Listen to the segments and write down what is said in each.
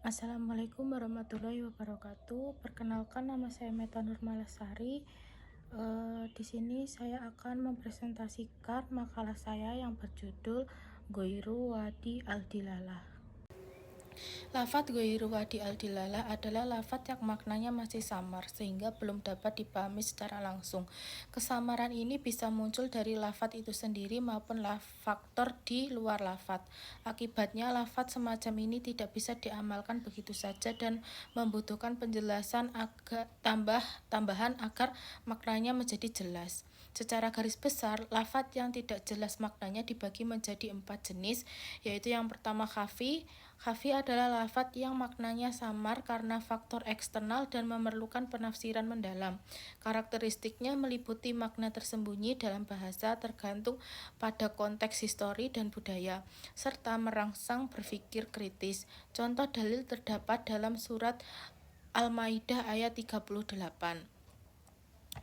Assalamualaikum warahmatullahi wabarakatuh. Perkenalkan, nama saya Meta Nurmalasari. Di sini saya akan mempresentasikan makalah saya yang berjudul Ghairu Wadi Al-Dilalah. Lafadz ghairu wadi al-dilalah adalah lafadz yang maknanya masih samar sehingga belum dapat dipahami secara langsung. Kesamaran ini bisa muncul dari lafadz itu sendiri maupun faktor di luar lafadz. Akibatnya lafadz semacam ini tidak bisa diamalkan begitu saja dan membutuhkan penjelasan tambahan agar maknanya menjadi jelas. Secara garis besar, lafadz yang tidak jelas maknanya dibagi menjadi 4 jenis, yaitu yang pertama khafi. Khafi adalah lafadz yang maknanya samar karena faktor eksternal dan memerlukan penafsiran mendalam. Karakteristiknya meliputi makna tersembunyi dalam bahasa tergantung pada konteks histori dan budaya, serta merangsang berpikir kritis. Contoh dalil terdapat dalam surat Al-Maidah ayat 38.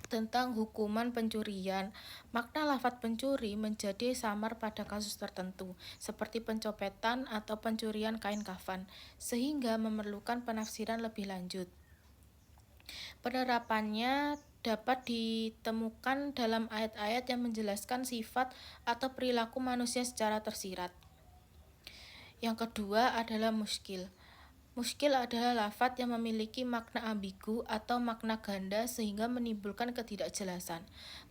Tentang hukuman pencurian, makna lafadz pencuri menjadi samar pada kasus tertentu, seperti pencopetan atau pencurian kain kafan, sehingga memerlukan penafsiran lebih lanjut. Penerapannya dapat ditemukan dalam ayat-ayat yang menjelaskan sifat atau perilaku manusia secara tersirat. Yang kedua adalah muskil. Muskil adalah lafadz yang memiliki makna ambigu atau makna ganda sehingga menimbulkan ketidakjelasan.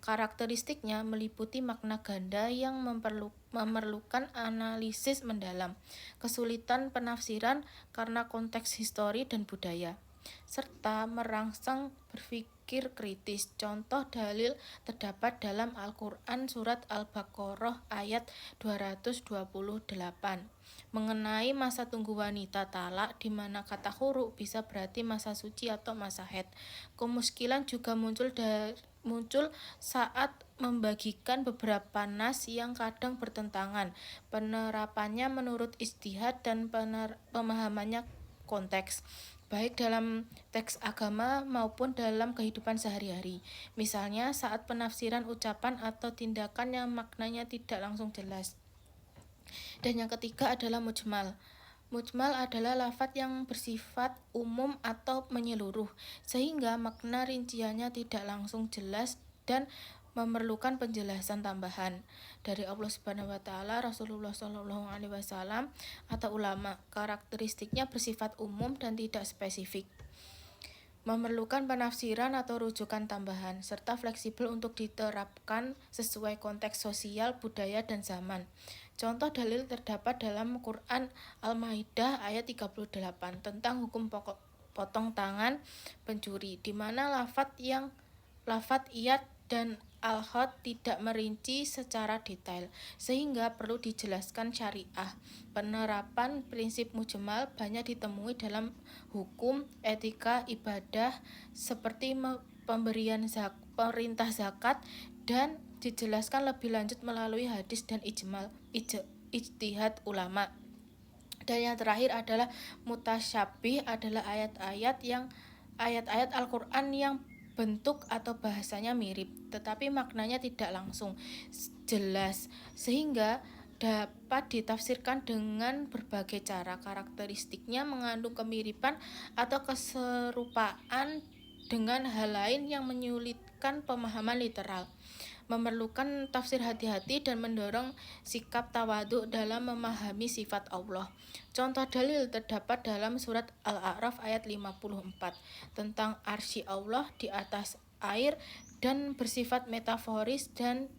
Karakteristiknya meliputi makna ganda yang memerlukan analisis mendalam, kesulitan penafsiran karena konteks histori dan budaya, serta merangsang berpikir kritis. Contoh dalil terdapat dalam Al-Quran surat Al-Baqarah ayat 228 mengenai masa tunggu wanita talak, di mana kata huru bisa berarti masa suci atau masa haid. Kemuskilan juga muncul saat membagikan beberapa nas yang kadang bertentangan. Penerapannya menurut ijtihad dan pemahamannya konteks, baik dalam teks agama maupun dalam kehidupan sehari-hari. Misalnya saat penafsiran ucapan atau tindakan yang maknanya tidak langsung jelas. Dan yang ketiga adalah mujmal. Mujmal adalah lafadz yang bersifat umum atau menyeluruh, sehingga makna rinciannya tidak langsung jelas dan memerlukan penjelasan tambahan dari Allah Subhanahu wa taala, Rasulullah Shallallahu alaihi wasallam atau ulama. Karakteristiknya bersifat umum dan tidak spesifik, memerlukan penafsiran atau rujukan tambahan, serta fleksibel untuk diterapkan sesuai konteks sosial, budaya, dan zaman. Contoh dalil terdapat dalam Quran Al-Maidah ayat 38 tentang hukum potong tangan pencuri, di mana lafadz iyad dan al-had tidak merinci secara detail, sehingga perlu dijelaskan syariah. Penerapan prinsip mujmal banyak ditemui dalam hukum, etika, ibadah, seperti pemberian perintah zakat, dan dijelaskan lebih lanjut melalui hadis dan ijtihad ulama. Dan yang terakhir adalah mutasyabih, adalah ayat-ayat Al-Quran yang bentuk atau bahasanya mirip, tetapi maknanya tidak langsung jelas, sehingga dapat ditafsirkan dengan berbagai cara. Karakteristiknya mengandung kemiripan atau keserupaan dengan hal lain yang menyulitkan pemahaman literal, memerlukan tafsir hati-hati dan mendorong sikap tawadhu dalam memahami sifat Allah. Contoh dalil terdapat dalam surat Al-A'raf ayat 54 tentang arsy Allah di atas air dan bersifat metaforis dan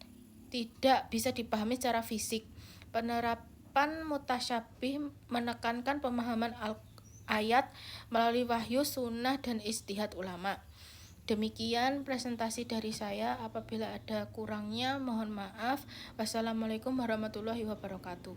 tidak bisa dipahami secara fisik. Penerapan mutasyabih menekankan pemahaman ayat melalui wahyu, sunnah, dan ijtihad ulama. Demikian presentasi dari saya. Apabila ada kurangnya mohon maaf. Wassalamualaikum warahmatullahi wabarakatuh.